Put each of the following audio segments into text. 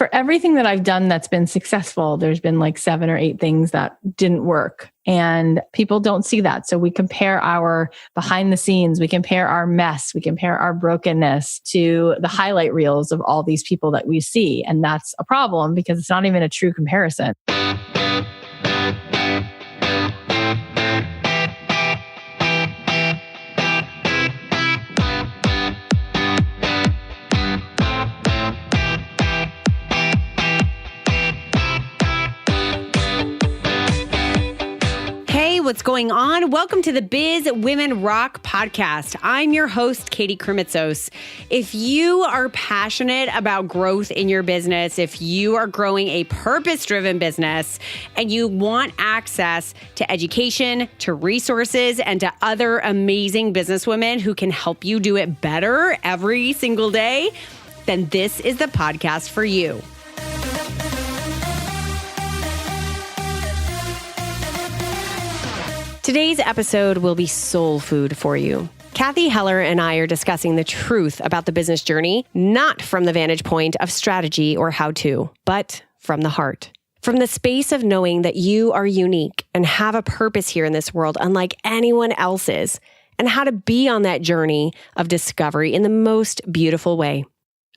For everything that I've done that's been successful, there's been like 7 or 8 things that didn't work. And people don't see that. So we compare our behind the scenes, we compare our mess, we compare our brokenness to the highlight reels of all these people that we see. And that's a problem because it's not even a true comparison. What's going on? Welcome to the Biz Women Rock podcast. I'm your host, Katie Krimitzos. If you are passionate about growth in your business, if you are growing a purpose-driven business, and you want access to education, to resources, and to other amazing businesswomen who can help you do it better every single day, then this is the podcast for you. Today's episode will be soul food for you. Cathy Heller and I are discussing the truth about the business journey, not from the vantage point of strategy or how-to, but from the heart. From the space of knowing that you are unique and have a purpose here in this world unlike anyone else's, and how to be on that journey of discovery in the most beautiful way.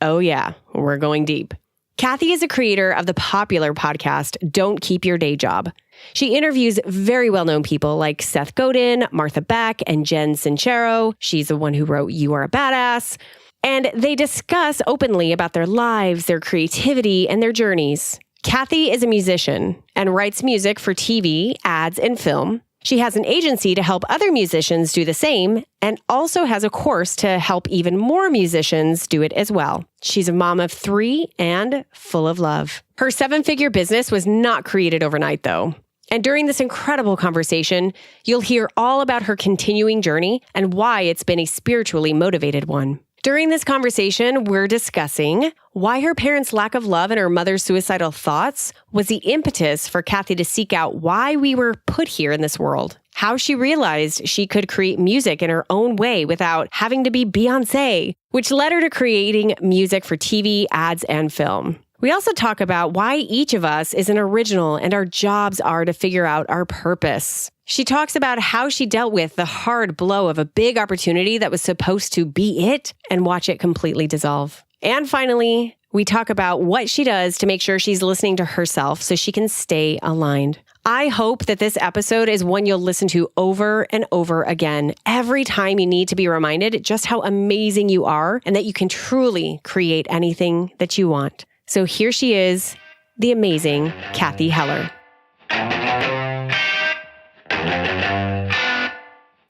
Oh yeah, we're going deep. Cathy is a creator of the popular podcast, Don't Keep Your Day Job. She interviews very well-known people like Seth Godin, Beck and Jenn Sincero. She's the one who wrote Youre, a Badass. And they discuss openly about their lives, their creativity, and their journeys. Cathy is a musician and writes music for TV, ads, and film. She has an agency to help other musicians do the same and also has a course to help even more musicians do it as well. She's a mom of 3 and full of love. Her 7-figure business was not created overnight, though. And during this incredible conversation, you'll hear all about her continuing journey and why it's been a spiritually motivated one. During this conversation, we're discussing why her parents' lack of love and her mother's suicidal thoughts was the impetus for Cathy to seek out why we were put here in this world, how she realized she could create music in her own way without having to be Beyoncé, which led her to creating music for TV, ads, and film. We also talk about why each of us is an original and our jobs are to figure out our purpose. She talks about how she dealt with the hard blow of a big opportunity that was supposed to be it and watch it completely dissolve. And finally, we talk about what she does to make sure she's listening to herself so she can stay aligned. I hope that this episode is one you'll listen to over and over again, every time you need to be reminded just how amazing you are and that you can truly create anything that you want. So here she is, the amazing Cathy Heller.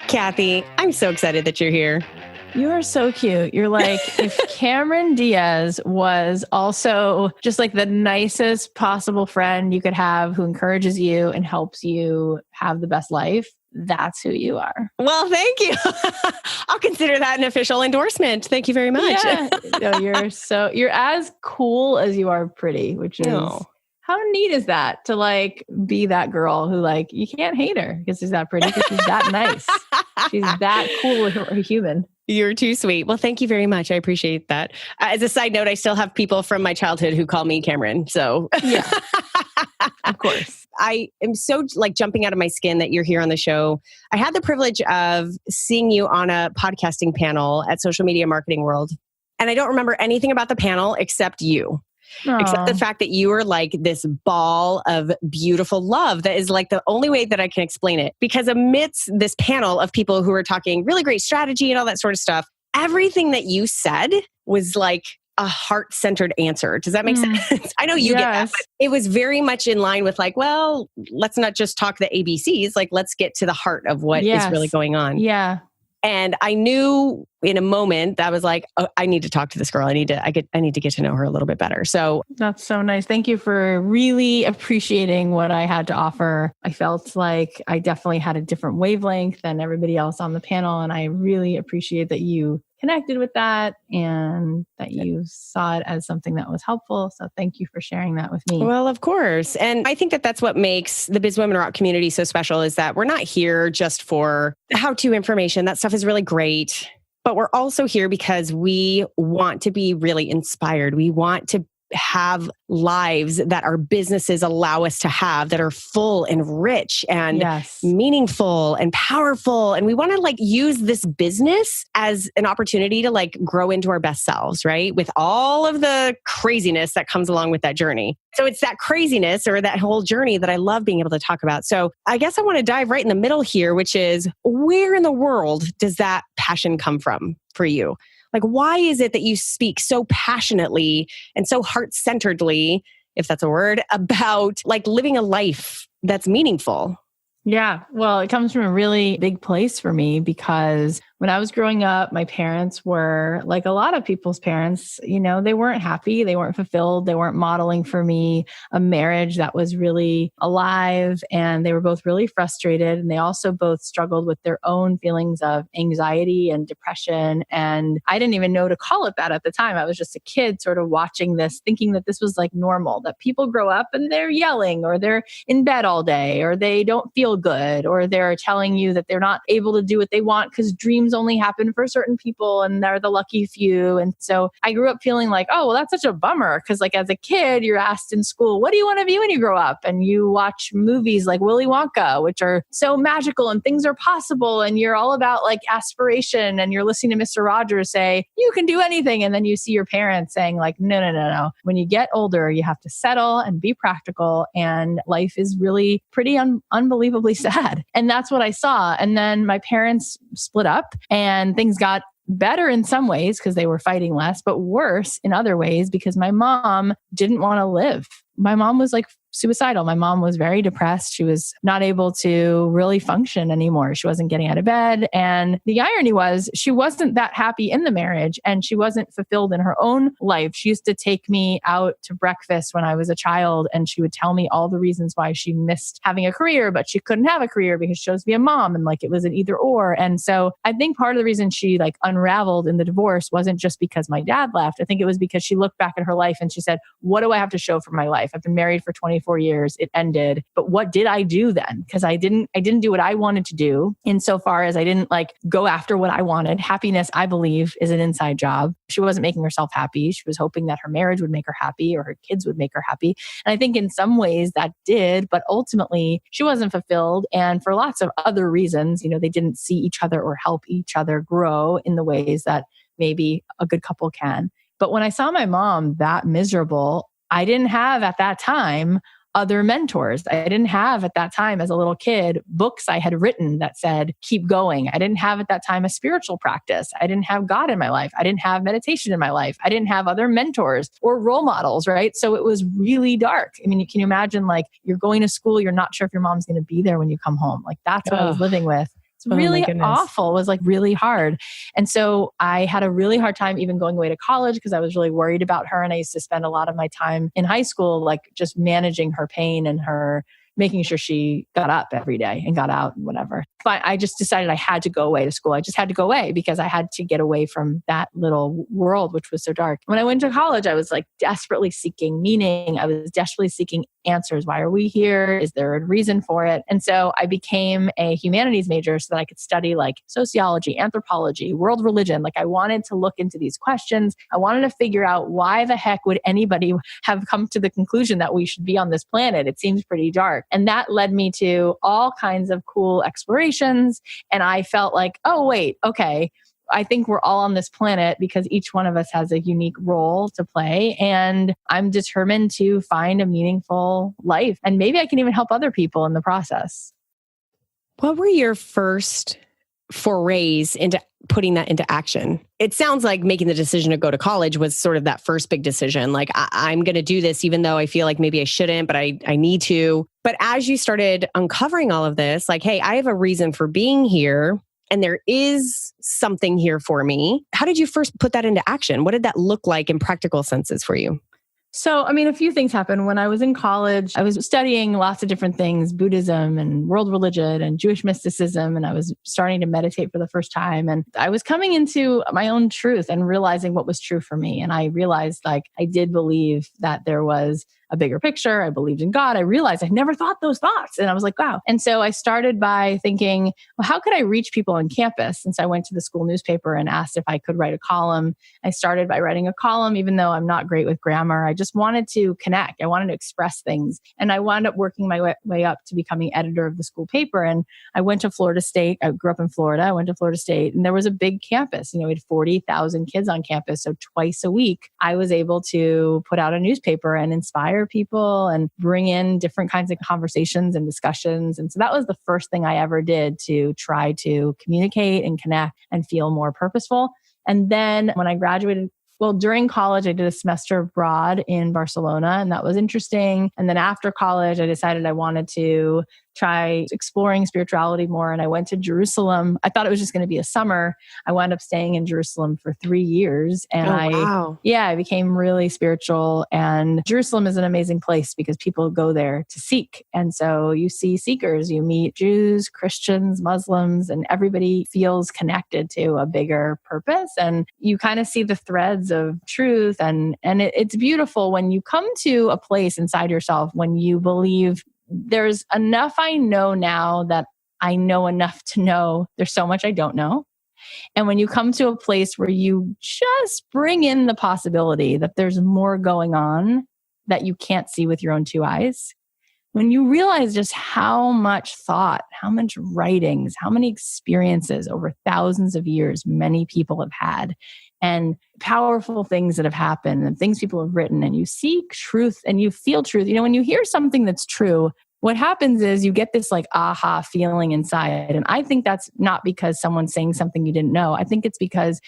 Cathy, I'm so excited that you're here. You are so cute. You're like, if Cameron Diaz was also just like the nicest possible friend you could have who encourages you and helps you have the best life, that's who you are. Well, thank you. I'll consider that an official endorsement. Thank you very much. Yeah. No, you're as cool as you are pretty, which is how neat is that to like be that girl who like, you can't hate her because she's that pretty, because she's that nice. She's that cool a human. You're too sweet. Well, thank you very much. I appreciate that. As a side note, I still have people from my childhood who call me Cameron. So yeah, of course. I am so like jumping out of my skin that you're here on the show. I had the privilege of seeing you on a podcasting panel at Social Media Marketing World. And I don't remember anything about the panel except you. Aww. Except the fact that you were like this ball of beautiful love that is like the only way that I can explain it. Because amidst this panel of people who were talking really great strategy and all that sort of stuff, everything that you said was like a heart-centered answer. Does that make sense? I know you get that, but it was very much in line with like, well, let's not just talk the ABCs, like let's get to the heart of what is really going on. Yeah. And I knew in a moment that I was like, oh, I need to talk to this girl. I need to get to know her a little bit better. So that's so nice. Thank you for really appreciating what I had to offer. I felt like I definitely had a different wavelength than everybody else on the panel. And I really appreciate that you connected with that and that you saw it as something that was helpful. So thank you for sharing that with me. Well, of course. And I think that that's what makes the Biz Women Rock community so special, is that we're not here just for how-to information. That stuff is really great. But we're also here because we want to be really inspired. We want to have lives that our businesses allow us to have that are full and rich and meaningful and powerful. And we want to like use this business as an opportunity to like grow into our best selves, right? With all of the craziness that comes along with that journey. So it's that craziness or that whole journey that I love being able to talk about. So I guess I want to dive right in the middle here, which is where in the world does that passion come from for you? Like, why is it that you speak so passionately and so heart-centeredly, if that's a word, about like living a life that's meaningful? Yeah, well, it comes from a really big place for me because when I was growing up, my parents were like a lot of people's parents, you know, they weren't happy, they weren't fulfilled, they weren't modeling for me a marriage that was really alive, and they were both really frustrated. And they also both struggled with their own feelings of anxiety and depression. And I didn't even know to call it that at the time. I was just a kid sort of watching this, thinking that this was like normal, that people grow up and they're yelling or they're in bed all day or they don't feel good or they're telling you that they're not able to do what they want because dreams only happen for certain people and they're the lucky few. And so I grew up feeling like, oh, well, that's such a bummer. Because like as a kid, you're asked in school, what do you want to be when you grow up? And you watch movies like Willy Wonka, which are so magical and things are possible. And you're all about like aspiration. And you're listening to Mr. Rogers say, you can do anything. And then you see your parents saying like, no. When you get older, you have to settle and be practical. And life is really pretty unbelievably sad. And that's what I saw. And then my parents split up and things got better in some ways because they were fighting less, but worse in other ways because my mom didn't want to live. My mom was like suicidal. My mom was very depressed. She was not able to really function anymore. She wasn't getting out of bed. And the irony was she wasn't that happy in the marriage and she wasn't fulfilled in her own life. She used to take me out to breakfast when I was a child and she would tell me all the reasons why she missed having a career, but she couldn't have a career because she chose to be a mom and like it was an either or. And so I think part of the reason she like unraveled in the divorce wasn't just because my dad left. I think it was because she looked back at her life and she said, what do I have to show for my life? I've been married for 24 years. It ended. But what did I do then? Because I didn't do what I wanted to do insofar as I didn't like go after what I wanted. Happiness, I believe, is an inside job. She wasn't making herself happy. She was hoping that her marriage would make her happy or her kids would make her happy. And I think in some ways that did, but ultimately she wasn't fulfilled. And for lots of other reasons, you know, they didn't see each other or help each other grow in the ways that maybe a good couple can. But when I saw my mom that miserable, I didn't have at that time other mentors. I didn't have at that time as a little kid books I had written that said, keep going. I didn't have at that time a spiritual practice. I didn't have God in my life. I didn't have meditation in my life. I didn't have other mentors or role models, right? So it was really dark. I mean, can you imagine like you're going to school, you're not sure if your mom's going to be there when you come home. Like that's what I was living with. It's really awful. It was like really hard. And so I had a really hard time even going away to college because I was really worried about her. And I used to spend a lot of my time in high school, like just managing her pain and her making sure she got up every day and got out and whatever. But I just decided I had to go away to school. I just had to go away because I had to get away from that little world, which was so dark. When I went to college, I was like desperately seeking meaning. I was desperately seeking answers. Why are we here? Is there a reason for it? And so I became a humanities major so that I could study like sociology, anthropology, world religion. Like I wanted to look into these questions. I wanted to figure out why the heck would anybody have come to the conclusion that we should be on this planet? It seems pretty dark. And that led me to all kinds of cool explorations. And I felt like, oh, wait, okay. I think we're all on this planet because each one of us has a unique role to play. And I'm determined to find a meaningful life. And maybe I can even help other people in the process. What were your first forays into putting that into action? It sounds like making the decision to go to college was sort of that first big decision. Like, I'm going to do this, even though I feel like maybe I shouldn't, but I need to. But as you started uncovering all of this, like, hey, I have a reason for being here. And there is something here for me. How did you first put that into action? What did that look like in practical senses for you? So, I mean, a few things happened. When I was in college, I was studying lots of different things, Buddhism and world religion and Jewish mysticism. And I was starting to meditate for the first time. And I was coming into my own truth and realizing what was true for me. And I realized like I did believe that there was a bigger picture. I believed in God. I realized I never thought those thoughts. And I was like, wow. And so I started by thinking, well, how could I reach people on campus? And so I went to the school newspaper and asked if I could write a column. I started by writing a column, even though I'm not great with grammar. I just wanted to connect. I wanted to express things. And I wound up working my way up to becoming editor of the school paper. And I went to Florida State. I grew up in Florida. I went to Florida State, and there was a big campus. We had 40,000 kids on campus. So twice a week, I was able to put out a newspaper and inspire people and bring in different kinds of conversations and discussions. And so that was the first thing I ever did to try to communicate and connect and feel more purposeful. And then when I graduated, during college, I did a semester abroad in Barcelona, and that was interesting. And then after college, I decided I wanted to try exploring spirituality more. And I went to Jerusalem. I thought it was just going to be a summer. I wound up staying in Jerusalem for 3 years. And I became really spiritual. And Jerusalem is an amazing place because people go there to seek. And so you see seekers, you meet Jews, Christians, Muslims, and everybody feels connected to a bigger purpose. And you kind of see the threads of truth. And it's beautiful when you come to a place inside yourself when you believe there's enough I know now that I know enough to know there's so much I don't know. And when you come to a place where you just bring in the possibility that there's more going on that you can't see with your own two eyes, when you realize just how much thought, how much writings, how many experiences over thousands of years many people have had, and powerful things that have happened and things people have written, and you seek truth and you feel truth. When you hear something that's true, what happens is you get this like aha feeling inside. And I think that's not because someone's saying something you didn't know. I think it's because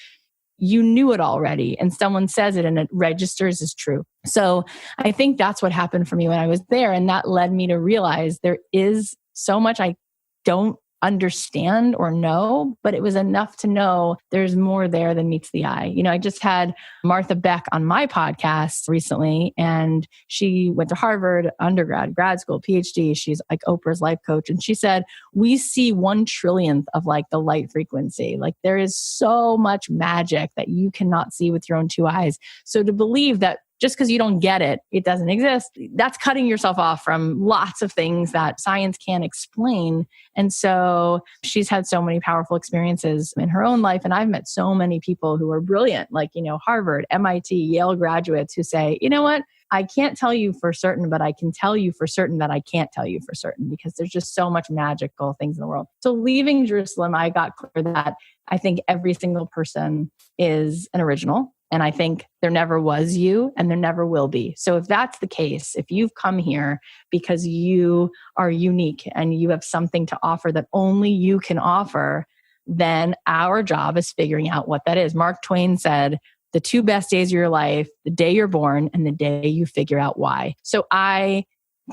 you knew it already and someone says it and it registers as true. So I think that's what happened for me when I was there. And that led me to realize there is so much I don't understand or know, but it was enough to know there's more there than meets the eye. I just had Martha Beck on my podcast recently, and she went to Harvard, undergrad, grad school, PhD. She's like Oprah's life coach. And she said, we see 1/1,000,000th of like the light frequency. Like there is so much magic that you cannot see with your own two eyes. So to believe that just because you don't get it, it doesn't exist, that's cutting yourself off from lots of things that science can't explain. And so she's had so many powerful experiences in her own life. And I've met so many people who are brilliant, like, Harvard, MIT, Yale graduates who say, you know what? I can't tell you for certain, but I can tell you for certain that I can't tell you for certain because there's just so much magical things in the world. So leaving Jerusalem, I got clear that I think every single person is an original. And I think there never was you and there never will be. So if that's the case, if you've come here because you are unique and you have something to offer that only you can offer, then our job is figuring out what that is. Mark Twain said, the 2 best days of your life, the day you're born and the day you figure out why. So I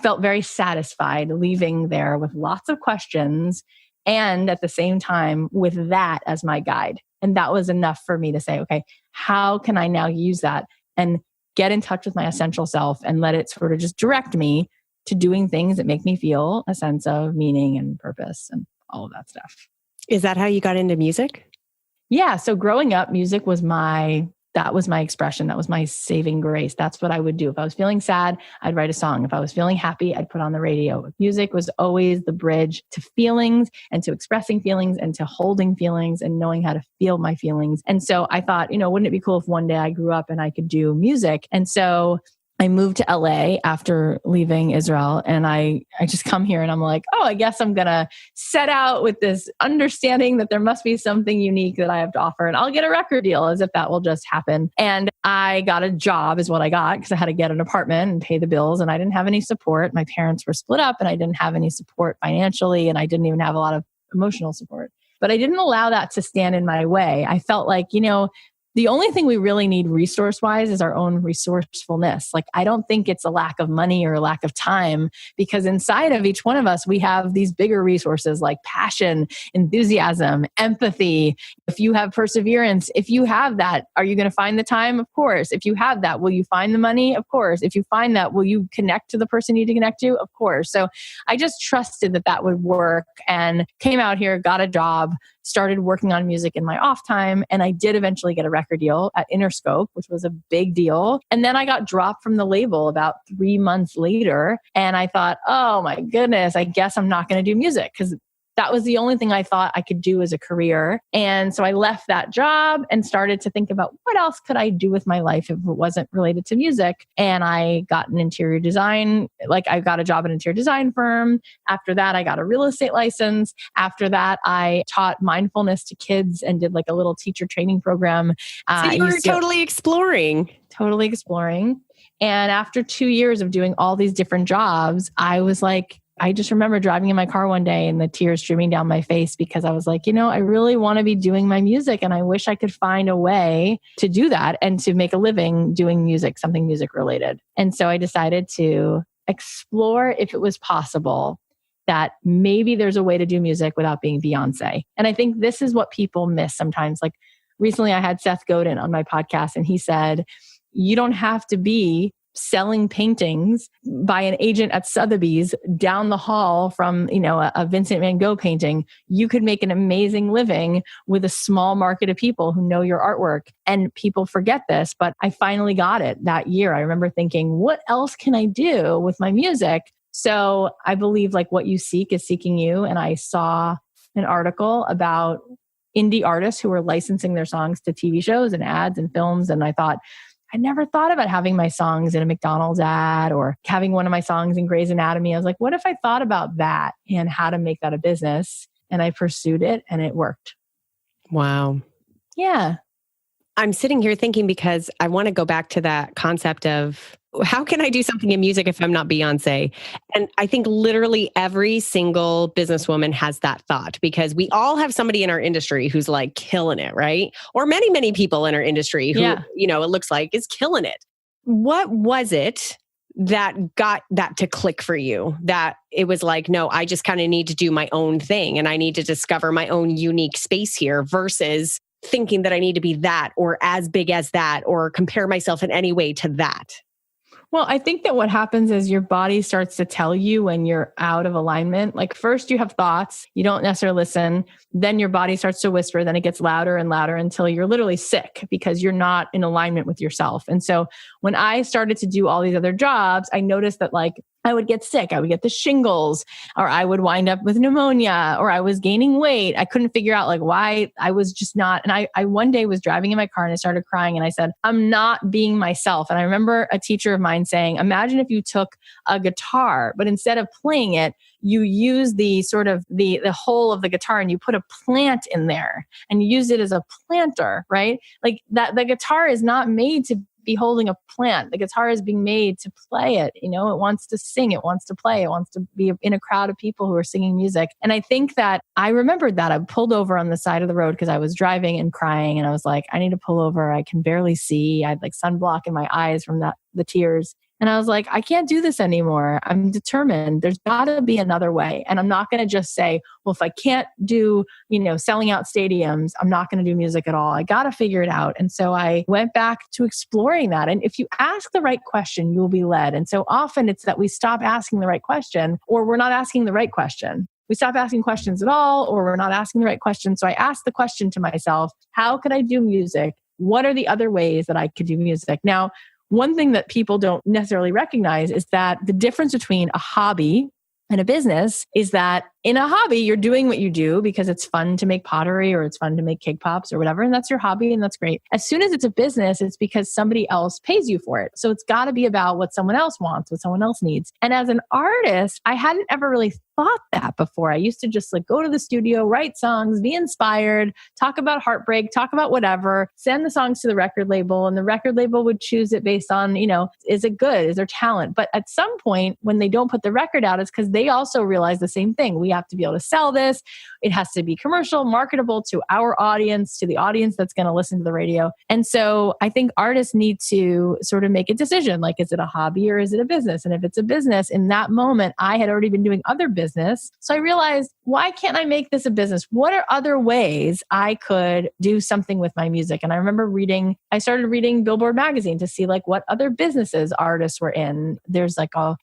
felt very satisfied leaving there with lots of questions and at the same time with that as my guide. And that was enough for me to say, okay, how can I now use that and get in touch with my essential self and let it sort of just direct me to doing things that make me feel a sense of meaning and purpose and all of that stuff. Is that how you got into music? Yeah. So growing up, music was my expression. That was my saving grace. That's what I would do. If I was feeling sad, I'd write a song. If I was feeling happy, I'd put on the radio. Music was always the bridge to feelings and to expressing feelings and to holding feelings and knowing how to feel my feelings. And so I thought, wouldn't it be cool if one day I grew up and I could do music? And so I moved to LA after leaving Israel, and I just come here and I'm like, oh, I guess I'm going to set out with this understanding that there must be something unique that I have to offer, and I'll get a record deal, as if that will just happen. And I got a job is what I got because I had to get an apartment and pay the bills, and I didn't have any support. My parents were split up and I didn't have any support financially, and I didn't even have a lot of emotional support. But I didn't allow that to stand in my way. I felt like, the only thing we really need resource-wise is our own resourcefulness. Like, I don't think it's a lack of money or a lack of time, because inside of each one of us, we have these bigger resources like passion, enthusiasm, empathy. If you have perseverance, if you have that, are you going to find the time? Of course. If you have that, will you find the money? Of course. If you find that, will you connect to the person you need to connect to? Of course. So I just trusted that that would work and came out here, got a job, started working on music in my off time. And I did eventually get a record deal at Interscope, which was a big deal. And then I got dropped from the label about 3 months later. And I thought, oh my goodness, I guess I'm not going to do music, because that was the only thing I thought I could do as a career. And so I left that job and started to think about what else could I do with my life if it wasn't related to music. And I got an interior design, I got a job at an interior design firm. After that, I got a real estate license. After that, I taught mindfulness to kids and did a little teacher training program. So you were totally exploring. Totally exploring. And after 2 years of doing all these different jobs, I just remember driving in my car one day and the tears streaming down my face, because I was like, I really want to be doing my music, and I wish I could find a way to do that and to make a living doing music, something music related. And so I decided to explore if it was possible that maybe there's a way to do music without being Beyonce. And I think this is what people miss sometimes. Recently I had Seth Godin on my podcast, and he said, you don't have to be selling paintings by an agent at Sotheby's down the hall from, a Vincent van Gogh painting. You could make an amazing living with a small market of people who know your artwork. And people forget this, but I finally got it that year. I remember thinking, what else can I do with my music? So I believe what you seek is seeking you. And I saw an article about indie artists who were licensing their songs to TV shows and ads and films. And I thought, I never thought about having my songs in a McDonald's ad or having one of my songs in Grey's Anatomy. I was like, what if I thought about that and how to make that a business? And I pursued it and it worked. Wow. Yeah. I'm sitting here thinking, because I want to go back to that concept of how can I do something in music if I'm not Beyonce? And I think literally every single businesswoman has that thought, because we all have somebody in our industry who's killing it, right? Or many, many people in our industry who, it looks like is killing it. What was it that got that to click for you? That it was no, I just kind of need to do my own thing and I need to discover my own unique space here, versus thinking that I need to be that or as big as that or compare myself in any way to that? Well, I think that what happens is your body starts to tell you when you're out of alignment. First you have thoughts, you don't necessarily listen. Then your body starts to whisper, then it gets louder and louder until you're literally sick because you're not in alignment with yourself. And so when I started to do all these other jobs, I noticed that I would get sick. I would get the shingles, or I would wind up with pneumonia, or I was gaining weight. I couldn't figure out why I was just not. And I one day was driving in my car and I started crying and I said, I'm not being myself. And I remember a teacher of mine saying, imagine if you took a guitar, but instead of playing it, you use the sort of the whole of the guitar and you put a plant in there and you use it as a planter, right? That the guitar is not made to be holding a plant. The guitar is being made to play it. It wants to sing, it wants to play, it wants to be in a crowd of people who are singing music. And I think that I remembered that. I pulled over on the side of the road because I was driving and crying. And I was like, I need to pull over. I can barely see. I had sunblock in my eyes from the tears. And I was like, I can't do this anymore. I'm determined. There's got to be another way. And I'm not going to just say, well, if I can't do, selling out stadiums, I'm not going to do music at all. I got to figure it out. And so I went back to exploring that. And if you ask the right question, you'll be led. And so often it's that we stop asking the right question, or we're not asking the right question. We stop asking questions at all, or we're not asking the right question. So I asked the question to myself, how could I do music? What are the other ways that I could do music? Now, one thing that people don't necessarily recognize is that the difference between a hobby and a business is that in a hobby, you're doing what you do because it's fun to make pottery or it's fun to make cake pops or whatever. And that's your hobby and that's great. As soon as it's a business, it's because somebody else pays you for it. So it's got to be about what someone else wants, what someone else needs. And as an artist, I hadn't ever really thought that before. I used to just go to the studio, write songs, be inspired, talk about heartbreak, talk about whatever, send the songs to the record label, and the record label would choose it based on, is it good? Is there talent? But at some point when they don't put the record out, it's because they also realize the same thing. We have to be able to sell this. It has to be commercial, marketable to our audience, to the audience that's going to listen to the radio. And so I think artists need to sort of make a decision, is it a hobby or is it a business? And if it's a business, in that moment, I had already been doing other business. So I realized, why can't I make this a business? What are other ways I could do something with my music? And I remember I started reading Billboard magazine to see what other businesses artists were in. There's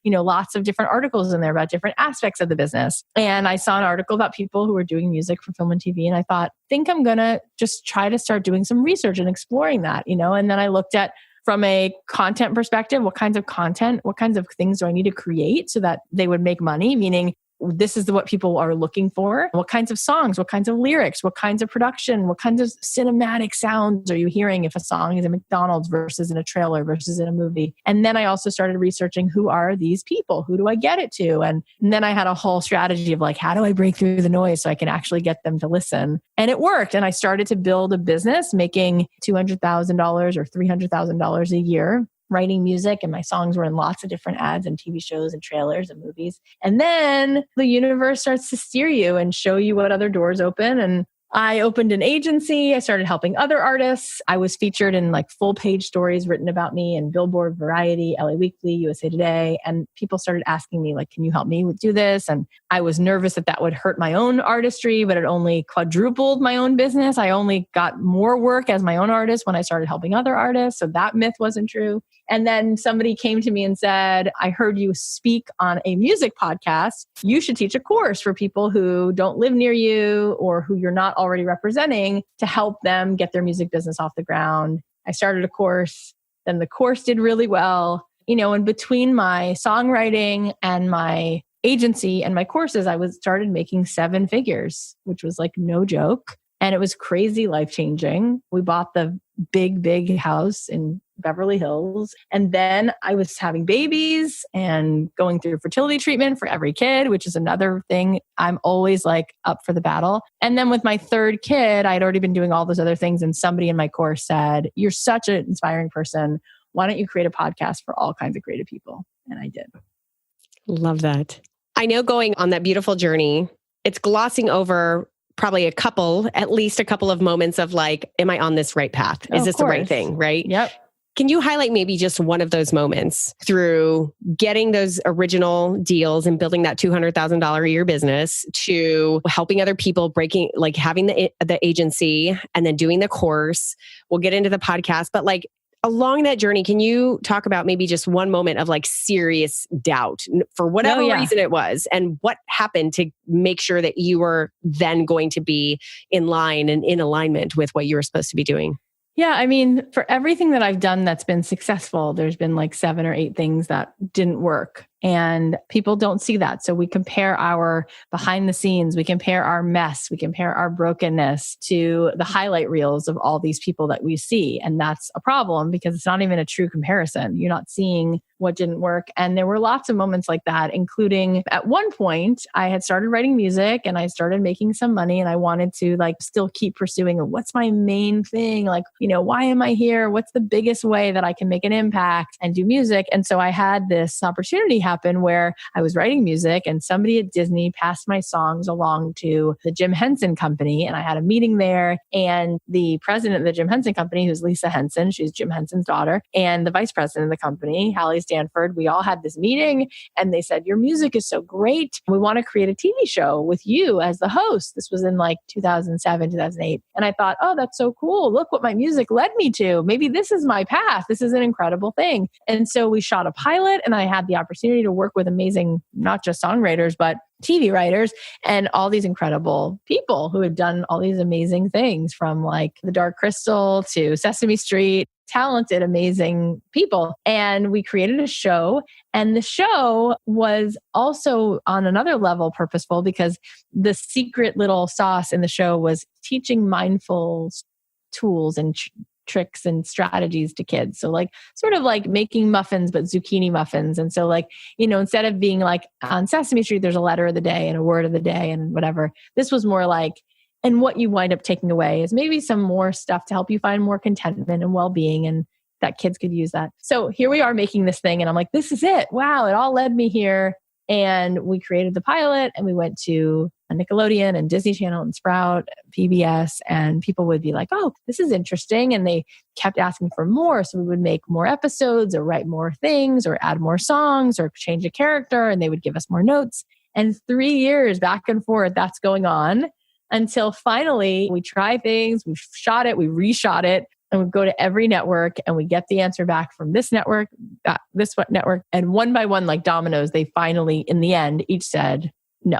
lots of different articles in there about different aspects of the business. And then I saw an article about people who were doing music for film and TV. And I thought, think I'm going to just try to start doing some research and exploring that, And then I looked at, from a content perspective, what kinds of content, what kinds of things do I need to create so that they would make money? Meaning, this is what people are looking for. What kinds of songs, what kinds of lyrics, what kinds of production, what kinds of cinematic sounds are you hearing if a song is in McDonald's versus in a trailer versus in a movie? And then I also started researching, who are these people? Who do I get it to? And then I had a whole strategy of like, how do I break through the noise so I can actually get them to listen? And it worked. And I started to build a business making $200,000 or $300,000 a year, writing music, and my songs were in lots of different ads and TV shows and trailers and movies. And then the universe starts to steer you and show you what other doors open. And I opened an agency. I started helping other artists. I was featured in like full page stories written about me in Billboard, Variety, LA Weekly, USA Today. And people started asking me like, can you help me do this? And I was nervous that that would hurt my own artistry, but it only quadrupled my own business. I only got more work as my own artist when I started helping other artists. So that myth wasn't true. And then somebody came to me and said, I heard you speak on a music podcast. You should teach a course for people who don't live near you or who you're not already representing to help them get their music business off the ground. I started a course. Then the course did really well. And between my songwriting and my agency and my courses, I started making 7 figures, which was like no joke. And it was crazy life-changing. We bought the big house in Beverly Hills. And then I was having babies and going through fertility treatment for every kid, which is another thing. I'm always like up for the battle. And then with my 3rd kid, I'd already been doing all those other things. And somebody in my course said, you're such an inspiring person. Why don't you create a podcast for all kinds of creative people? And I did. Love that. I know going on that beautiful journey, it's glossing over probably at least a couple of moments of like, am I on this right path? Is this the right thing? Right? Yep. Can you highlight maybe just one of those moments through getting those original deals and building that $200,000 a year business to helping other people having the agency and then doing the course? We'll get into the podcast, but like along that journey, can you talk about maybe just one moment of like serious doubt for whatever reason it was, and what happened to make sure that you were then going to be in line and in alignment with what you were supposed to be doing? Yeah, I mean, for everything that I've done that's been successful, there's been like 7 or 8 things that didn't work. And people don't see that. So we compare our behind the scenes, we compare our mess, we compare our brokenness to the highlight reels of all these people that we see. And that's a problem because it's not even a true comparison. You're not seeing what didn't work. And there were lots of moments like that, including at one point, I had started writing music and I started making some money and I wanted to like still keep pursuing what's my main thing? Like, why am I here? What's the biggest way that I can make an impact and do music? And so I had this opportunity happen where I was writing music and somebody at Disney passed my songs along to the Jim Henson Company. And I had a meeting there, and the president of the Jim Henson Company, who's Lisa Henson, she's Jim Henson's daughter, and the vice president of the company, Hallie Stanford, we all had this meeting and they said, your music is so great. We want to create a TV show with you as the host. This was in like 2007, 2008. And I thought, oh, that's so cool. Look what my music led me to. Maybe this is my path. This is an incredible thing. And so we shot a pilot and I had the opportunity to work with amazing, not just songwriters, but TV writers and all these incredible people who had done all these amazing things, from like The Dark Crystal to Sesame Street, talented, amazing people. And we created a show, and the show was also on another level purposeful because the secret little sauce in the show was teaching mindful tools and tricks and strategies to kids. So like sort of like making muffins, but zucchini muffins. And so like, instead of being like on Sesame Street, there's a letter of the day and a word of the day and whatever. This was more like, and what you wind up taking away is maybe some more stuff to help you find more contentment and well-being, and that kids could use that. So here we are making this thing, and I'm like, this is it. Wow, it all led me here. And we created the pilot, and we went to Nickelodeon and Disney Channel and Sprout, PBS, and people would be like, oh, this is interesting. And they kept asking for more. So we would make more episodes or write more things or add more songs or change a character, and they would give us more notes. And 3 years back and forth, that's going on until finally we try things, we shot it, we reshot it, and we go to every network and we get the answer back from this network, network. And one by one, like dominoes, they finally, in the end, each said no.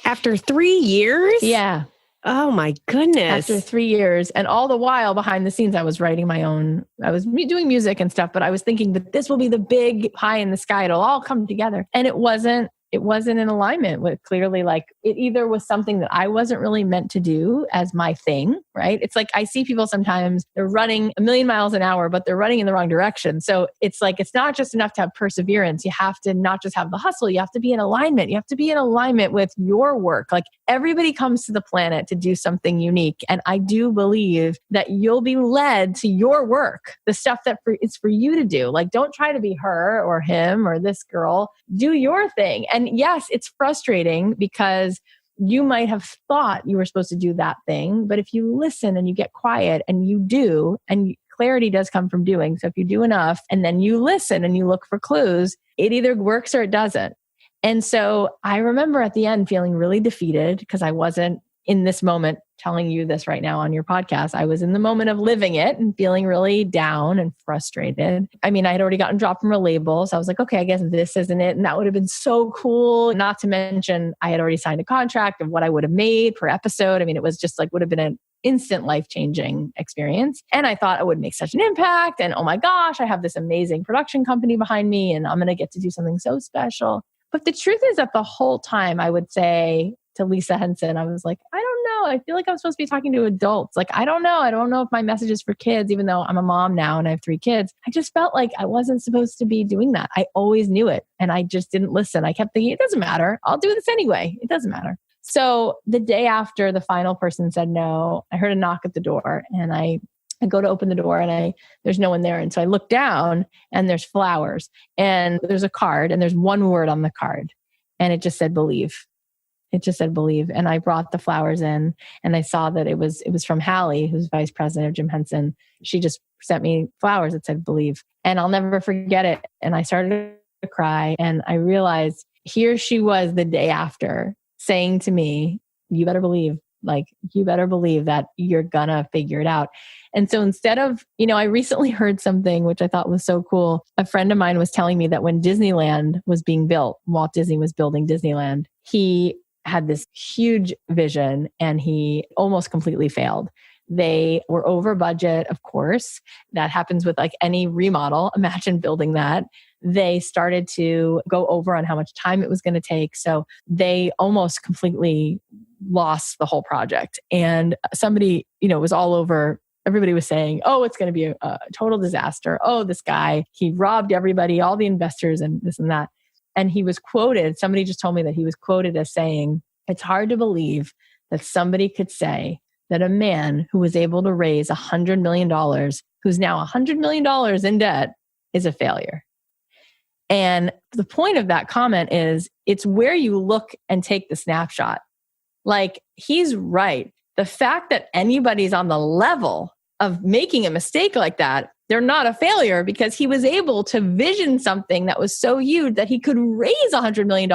After 3 years? Yeah. Oh my goodness. After 3 years. And all the while behind the scenes, I was writing I was doing music and stuff, but I was thinking that this will be the big pie in the sky. It'll all come together. And it wasn't in alignment with clearly, like, it either was something that I wasn't really meant to do as my thing, right? It's like, I see people sometimes, they're running 1,000,000 miles an hour, but they're running in the wrong direction. So it's like, it's not just enough to have perseverance. You have to not just have the hustle. You have to be in alignment. You have to be in alignment with your work. Like, everybody comes to the planet to do something unique. And I do believe that you'll be led to your work, the stuff that it's for you to do. Like, don't try to be her or him or this girl. Do your thing. And yes, it's frustrating because you might have thought you were supposed to do that thing. But if you listen and you get quiet and you do, and clarity does come from doing. So if you do enough and then you listen and you look for clues, it either works or it doesn't. And so I remember at the end feeling really defeated because I wasn't in this moment telling you this right now on your podcast. I was in the moment of living it and feeling really down and frustrated. I mean, I had already gotten dropped from a label. So I was like, okay, I guess this isn't it. And that would have been so cool. Not to mention, I had already signed a contract of what I would have made per episode. I mean, it was just like, would have been an instant life-changing experience. And I thought I would make such an impact. And oh my gosh, I have this amazing production company behind me and I'm going to get to do something so special. But the truth is that the whole time I would say to Lisa Henson, I was like, I don't know. I feel like I'm supposed to be talking to adults. Like, I don't know. I don't know if my message is for kids, even though I'm a mom now and I have 3 kids. I just felt like I wasn't supposed to be doing that. I always knew it. And I just didn't listen. I kept thinking, it doesn't matter. I'll do this anyway. It doesn't matter. So the day after the final person said no, I heard a knock at the door and I go to open the door and there's no one there. And so I look down and there's flowers and there's a card and there's one word on the card and it just said believe. It just said believe. And I brought the flowers in and I saw that it was from Hallie, who's vice president of Jim Henson. She just sent me flowers that said believe. And I'll never forget it. And I started to cry and I realized here she was the day after saying to me, you better believe, like, you better believe that you're gonna figure it out. And so instead of, I recently heard something which I thought was so cool. A friend of mine was telling me that when Disneyland was being built, Walt Disney was building Disneyland, he had this huge vision and he almost completely failed. They were over budget, of course. That happens with like any remodel. Imagine building that. They started to go over on how much time it was going to take. So they almost completely lost the whole project. And somebody, was all over. Everybody was saying, oh, it's going to be a total disaster. Oh, this guy, he robbed everybody, all the investors and this and that. And he was quoted, somebody just told me that he was quoted as saying, it's hard to believe that somebody could say that a man who was able to raise $100 million, who's now $100 million in debt, is a failure. And the point of that comment is it's where you look and take the snapshot. Like, he's right. The fact that anybody's on the level of making a mistake like that, they're not a failure because he was able to vision something that was so huge that he could raise $100 million.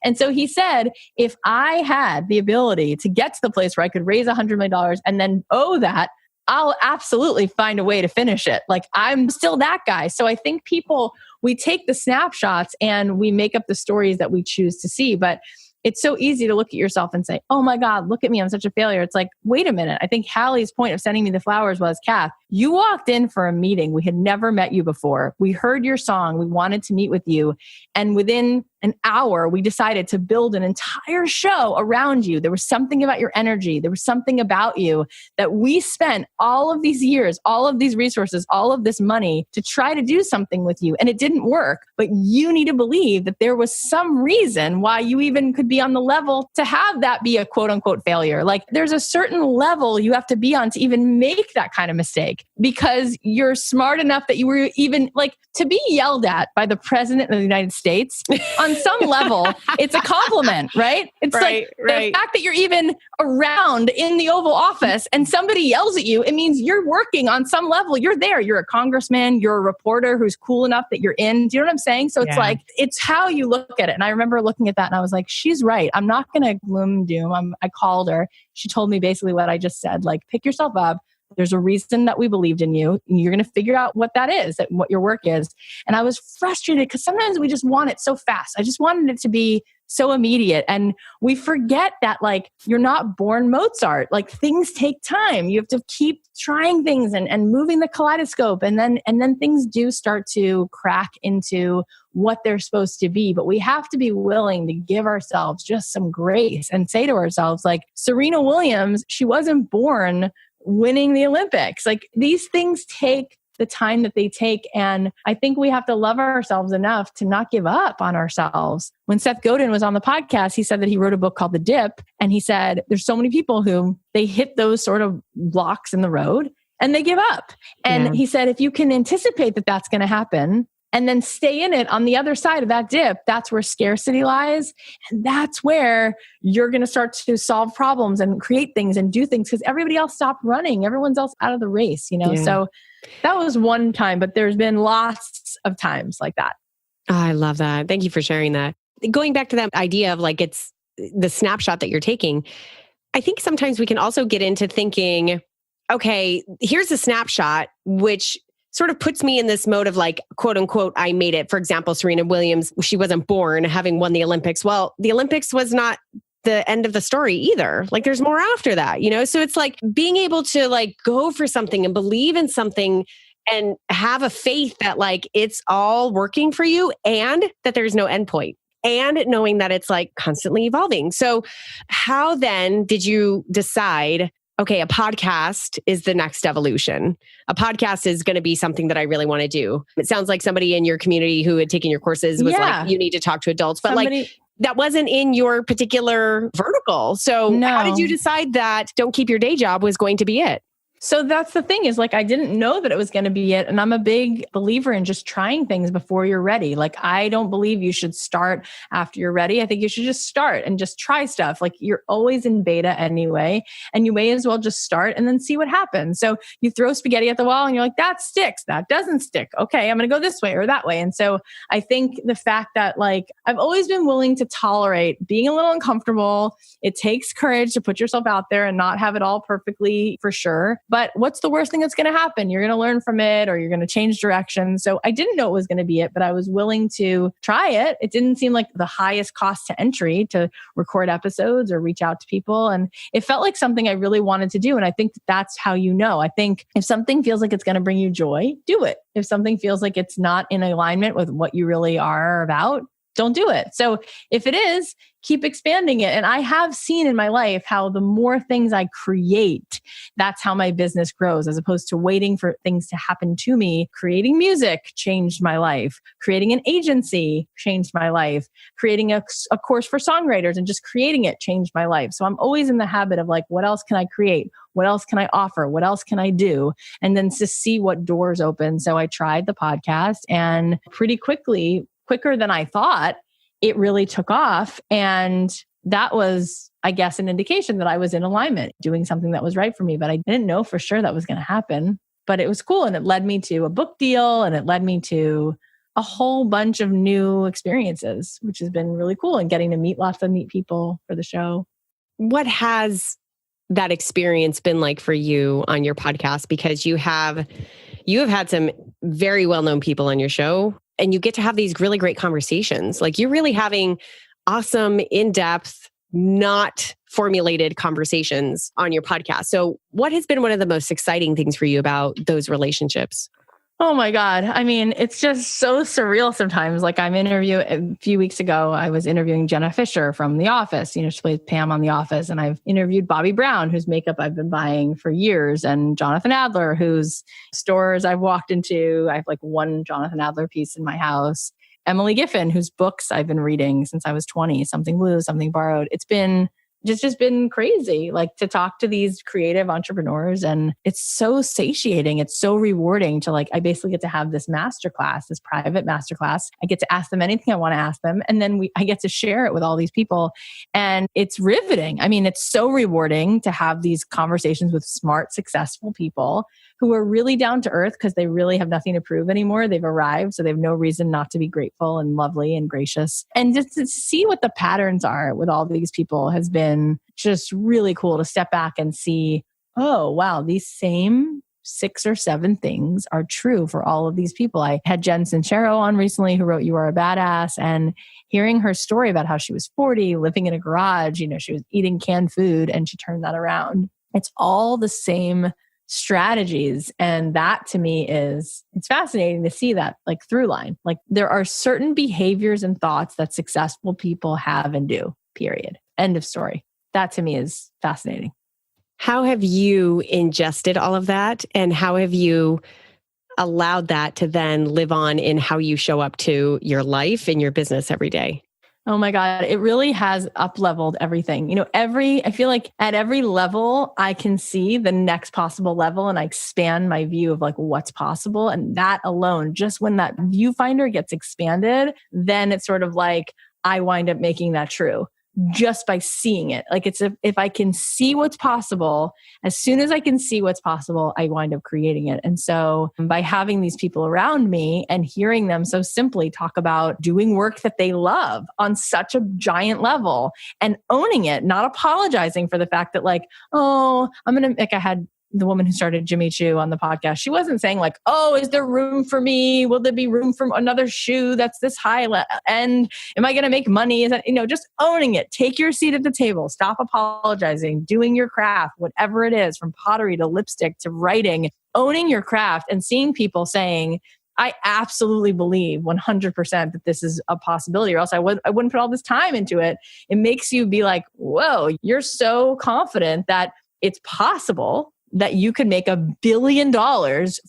And so he said, if I had the ability to get to the place where I could raise $100 million and then owe that, I'll absolutely find a way to finish it. Like, I'm still that guy. So I think we take the snapshots and we make up the stories that we choose to see. But it's so easy to look at yourself and say, oh my God, look at me, I'm such a failure. It's like, wait a minute. I think Hallie's point of sending me the flowers was, Cath, you walked in for a meeting. We had never met you before. We heard your song. We wanted to meet with you. And within an hour, we decided to build an entire show around you. There was something about your energy. There was something about you that we spent all of these years, all of these resources, all of this money to try to do something with you. And it didn't work. But you need to believe that there was some reason why you even could be on the level to have that be a quote unquote failure. Like, there's a certain level you have to be on to even make that kind of mistake because you're smart enough that you were even like to be yelled at by the president of the United States. On some level, it's a compliment, right? It's right. The fact that you're even around in the Oval Office and somebody yells at you, it means you're working on some level. You're there. You're a congressman. You're a reporter who's cool enough that you're in. Do you know what I'm saying? So it's like, it's how you look at it. And I remember looking at that and I was like, she's right. I'm not going to gloom doom. I called her. She told me basically what I just said, like, pick yourself up. There's a reason that we believed in you. And you're going to figure out what that is, what your work is. And I was frustrated because sometimes we just want it so fast. I just wanted it to be so immediate. And we forget that like, you're not born Mozart. Like things take time. You have to keep trying things and moving the kaleidoscope. And then things do start to crack into what they're supposed to be. But we have to be willing to give ourselves just some grace and say to ourselves, like Serena Williams, she wasn't born winning the Olympics. Like these things take the time that they take. And I think we have to love ourselves enough to not give up on ourselves. When Seth Godin was on the podcast, he said that he wrote a book called The Dip. And he said, there's so many people who they hit those sort of blocks in the road and they give up. And he said, if you can anticipate that that's going to happen and then stay in it on the other side of that dip, that's where scarcity lies. And that's where you're going to start to solve problems and create things and do things because everybody else stopped running. Everyone's else out of the race, you know? So that was one time, but there's been lots of times like that. Oh, I love that. Thank you for sharing that. Going back to that idea of like, it's the snapshot that you're taking. I think sometimes we can also get into thinking, okay, here's a snapshot, which sort of puts me in this mode of like, quote unquote, I made it. For example, Serena Williams, she wasn't born having won the Olympics. Well, the Olympics was not the end of the story either. Like there's more after that, you know? So it's like being able to like go for something and believe in something and have a faith that like it's all working for you and that there's no endpoint and knowing that it's like constantly evolving. So how then did you decide, okay, a podcast is the next evolution. A podcast is going to be something that I really want to do. It sounds like somebody in your community who had taken your courses was like, you need to talk to adults, but like that wasn't in your particular vertical. So how did you decide that don't keep your day job was going to be it? So that's the thing is like, I didn't know that it was going to be it. And I'm a big believer in just trying things before you're ready. Like, I don't believe you should start after you're ready. I think you should just start and just try stuff. Like you're always in beta anyway, and you may as well just start and then see what happens. So you throw spaghetti at the wall and you're like, that sticks, that doesn't stick. Okay, I'm going to go this way or that way. And so I think the fact that like, I've always been willing to tolerate being a little uncomfortable. It takes courage to put yourself out there and not have it all perfectly for sure. But what's the worst thing that's going to happen? You're going to learn from it or you're going to change direction. So I didn't know it was going to be it, but I was willing to try it. It didn't seem like the highest cost to entry to record episodes or reach out to people. And it felt like something I really wanted to do. And I think that's how you know. I think if something feels like it's going to bring you joy, do it. If something feels like it's not in alignment with what you really are about, don't do it. So if it is, keep expanding it. And I have seen in my life how the more things I create, that's how my business grows, as opposed to waiting for things to happen to me. Creating music changed my life. Creating an agency changed my life. Creating a course for songwriters and just creating it changed my life. So I'm always in the habit of like, what else can I create? What else can I offer? What else can I do? And then to see what doors open. So I tried the podcast and pretty quickly, quicker than I thought, it really took off. And that was, I guess, an indication that I was in alignment, doing something that was right for me. But I didn't know for sure that was going to happen. But it was cool. And it led me to a book deal and it led me to a whole bunch of new experiences, which has been really cool. And getting to meet lots of neat people for the show. What has that experience been like for you on your podcast? Because you have had some very well-known people on your show. And you get to have these really great conversations. Like you're really having awesome, in-depth, not formulated conversations on your podcast. So what has been one of the most exciting things for you about those relationships? Oh my God. I mean, it's just so surreal sometimes. Like a few weeks ago, I was interviewing Jenna Fisher from The Office. You know, she plays Pam on The Office. And I've interviewed Bobby Brown, whose makeup I've been buying for years. And Jonathan Adler, whose stores I've walked into. I have like one Jonathan Adler piece in my house. Emily Giffen, whose books I've been reading since I was 20, Something Blue, Something Borrowed. It's been just been crazy, like to talk to these creative entrepreneurs. And it's so satiating. It's so rewarding to like, I basically get to have this masterclass, this private masterclass. I get to ask them anything I want to ask them. And then I get to share it with all these people. And it's riveting. I mean, it's so rewarding to have these conversations with smart, successful people who are really down to earth because they really have nothing to prove anymore. They've arrived, so they have no reason not to be grateful and lovely and gracious. And just to see what the patterns are with all these people has been just really cool to step back and see, oh, wow, these same 6 or 7 things are true for all of these people. I had Jenn Sincero on recently who wrote Youre, a Badass, and hearing her story about how she was 40, living in a garage, she was eating canned food and she turned that around. It's all the same strategies. And that to me it's fascinating to see that like through line. Like there are certain behaviors and thoughts that successful people have and do, period. End of story. That to me is fascinating. How have you ingested all of that? And how have you allowed that to then live on in how you show up to your life and your business every day? Oh my God, it really has up-leveled everything. I feel like at every level, I can see the next possible level and I expand my view of like what's possible. And that alone, just when that viewfinder gets expanded, then it's sort of like I wind up making that true just by seeing it. Like if I can see what's possible, as soon as I can see what's possible, I wind up creating it. And so by having these people around me and hearing them so simply talk about doing work that they love on such a giant level and owning it, not apologizing for the fact that like, oh, I had the woman who started Jimmy Choo on the podcast. She wasn't saying like, oh, is there room for me? Will there be room for another shoe that's this high end? Am I going to make money? Is that, just owning it. Take your seat at the table. Stop apologizing, doing your craft, whatever it is, from pottery to lipstick to writing, owning your craft and seeing people saying, I absolutely believe 100% that this is a possibility, or else I wouldn't put all this time into it. It makes you be like, whoa, you're so confident that it's possible that you could make $1 billion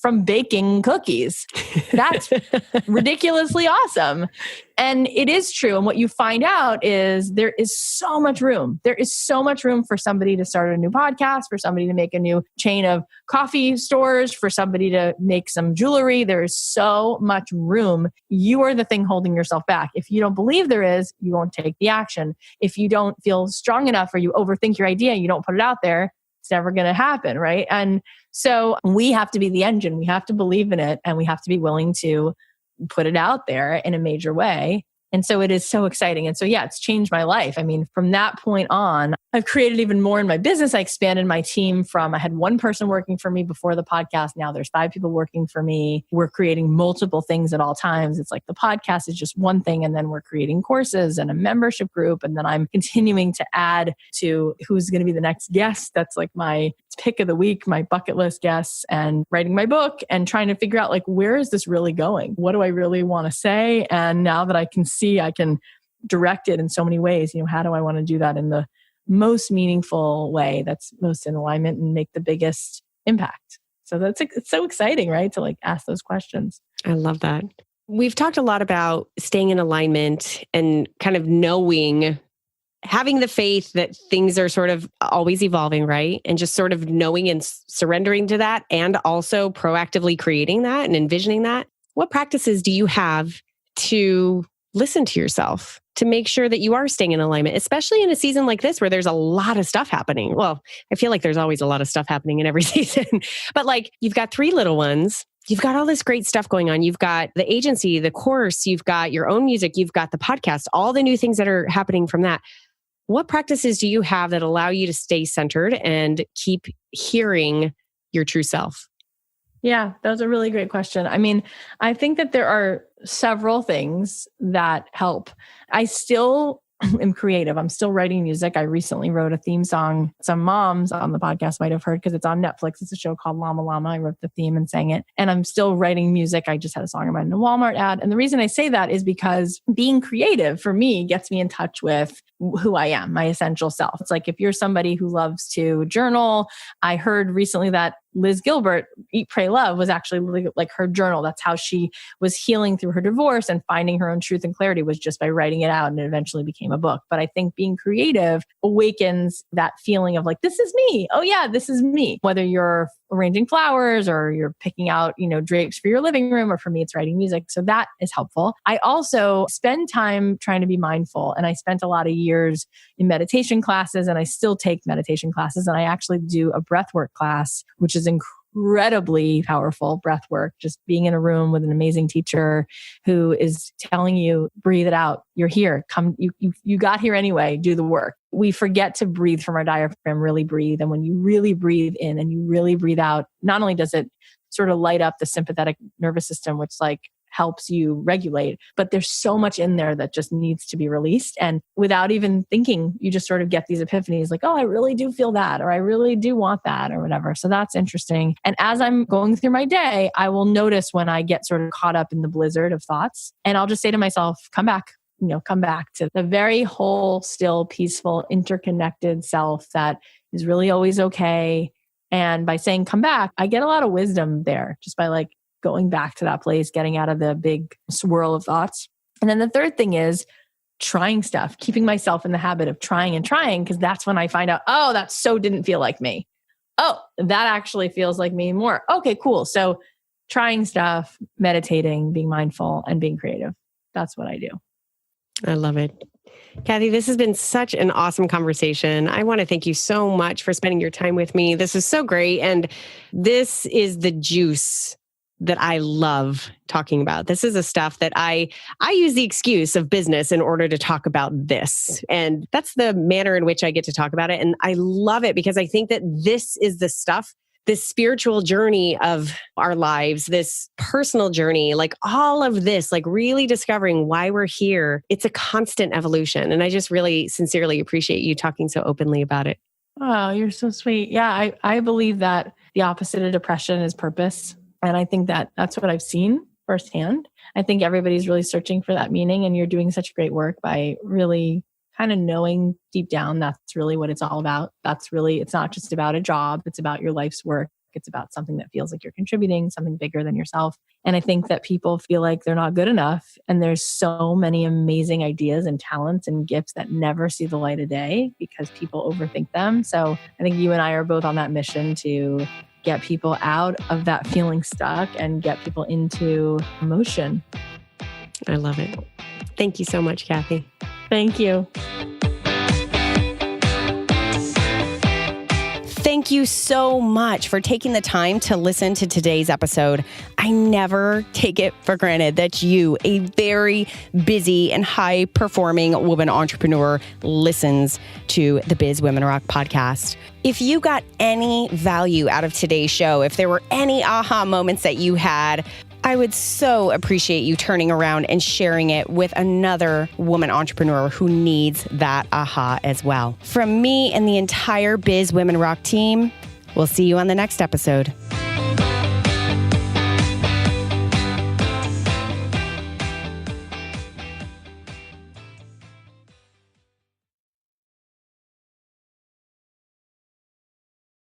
from baking cookies. That's ridiculously awesome. And it is true. And what you find out is there is so much room. There is so much room for somebody to start a new podcast, for somebody to make a new chain of coffee stores, for somebody to make some jewelry. There is so much room. You are the thing holding yourself back. If you don't believe there is, you won't take the action. If you don't feel strong enough or you overthink your idea, you don't put it out there, it's never going to happen, right? And so we have to be the engine. We have to believe in it and we have to be willing to put it out there in a major way. And so it is so exciting. And so, yeah, it's changed my life. I mean, from that point on, I've created even more in my business. I expanded my team I had one person working for me before the podcast. Now there's 5 people working for me. We're creating multiple things at all times. It's like the podcast is just one thing. And then we're creating courses and a membership group. And then I'm continuing to add to who's going to be the next guest. That's like my pick of the week, my bucket list guests, and writing my book and trying to figure out like, where is this really going? What do I really want to say? And now that I can see, I can direct it in so many ways. How do I want to do that in the most meaningful way that's most in alignment and make the biggest impact? So it's so exciting, right? To like ask those questions. I love that. We've talked a lot about staying in alignment and kind of having the faith that things are sort of always evolving, right? And just sort of knowing and surrendering to that, and also proactively creating that and envisioning that. What practices do you have to listen to yourself, to make sure that you are staying in alignment, especially in a season like this where there's a lot of stuff happening? Well, I feel like there's always a lot of stuff happening in every season, but like you've got 3 little ones. You've got all this great stuff going on. You've got the agency, the course, you've got your own music, you've got the podcast, all the new things that are happening from that. What practices do you have that allow you to stay centered and keep hearing your true self? Yeah, that was a really great question. I mean, I think that there are several things that help. I still am creative. I'm still writing music. I recently wrote a theme song. Some moms on the podcast might have heard because it's on Netflix. It's a show called Llama Llama. I wrote the theme and sang it. And I'm still writing music. I just had a song of mine in a Walmart ad. And the reason I say that is because being creative for me gets me in touch with who I am, my essential self. It's like if you're somebody who loves to journal, I heard recently that Liz Gilbert, Eat, Pray, Love, was actually like her journal. That's how she was healing through her divorce and finding her own truth and clarity, was just by writing it out, and it eventually became a book. But I think being creative awakens that feeling of like, this is me. Oh yeah, this is me. Whether you're arranging flowers or you're picking out, drapes for your living room, or for me, it's writing music. So that is helpful. I also spend time trying to be mindful. And I spent a lot of years in meditation classes, and I still take meditation classes. And I actually do a breathwork class, which is incredibly powerful breath work. Just being in a room with an amazing teacher who is telling you, breathe it out. You're here. Come, you got here anyway. Do the work. We forget to breathe from our diaphragm, really breathe. And when you really breathe in and you really breathe out, not only does it sort of light up the sympathetic nervous system, which like helps you regulate, but there's so much in there that just needs to be released. And without even thinking, you just sort of get these epiphanies like, oh, I really do feel that, or I really do want that, or whatever. So that's interesting. And as I'm going through my day, I will notice when I get sort of caught up in the blizzard of thoughts, and I'll just say to myself, come back to the very whole, still, peaceful, interconnected self that is really always okay. And by saying come back, I get a lot of wisdom there just by like going back to that place, getting out of the big swirl of thoughts. And then the third thing is trying stuff, keeping myself in the habit of trying and trying, because that's when I find out, oh, that so didn't feel like me. Oh, that actually feels like me more. Okay, cool. So trying stuff, meditating, being mindful, and being creative. That's what I do. I love it. Cathy, this has been such an awesome conversation. I want to thank you so much for spending your time with me. This is so great. And this is the juice that I love talking about. This is the stuff that I use the excuse of business in order to talk about this. And that's the manner in which I get to talk about it. And I love it because I think that this is the stuff, this spiritual journey of our lives, this personal journey, like all of this, like really discovering why we're here. It's a constant evolution. And I just really sincerely appreciate you talking so openly about it. Oh, you're so sweet. Yeah, I believe that the opposite of depression is purpose. And I think that that's what I've seen firsthand. I think everybody's really searching for that meaning, and you're doing such great work by really kind of knowing deep down that's really what it's all about. It's not just about a job. It's about your life's work. It's about something that feels like you're contributing, something bigger than yourself. And I think that people feel like they're not good enough. And there's so many amazing ideas and talents and gifts that never see the light of day because people overthink them. So I think you and I are both on that mission to get people out of that feeling stuck and get people into motion. I love it. Thank you so much, Cathy. Thank you. Thank you so much for taking the time to listen to today's episode. I never take it for granted that you, a very busy and high-performing woman entrepreneur, listens to the Biz Women Rock podcast. If you got any value out of today's show, if there were any aha moments that you had, I would so appreciate you turning around and sharing it with another woman entrepreneur who needs that aha as well. From me and the entire Biz Women Rock team, we'll see you on the next episode.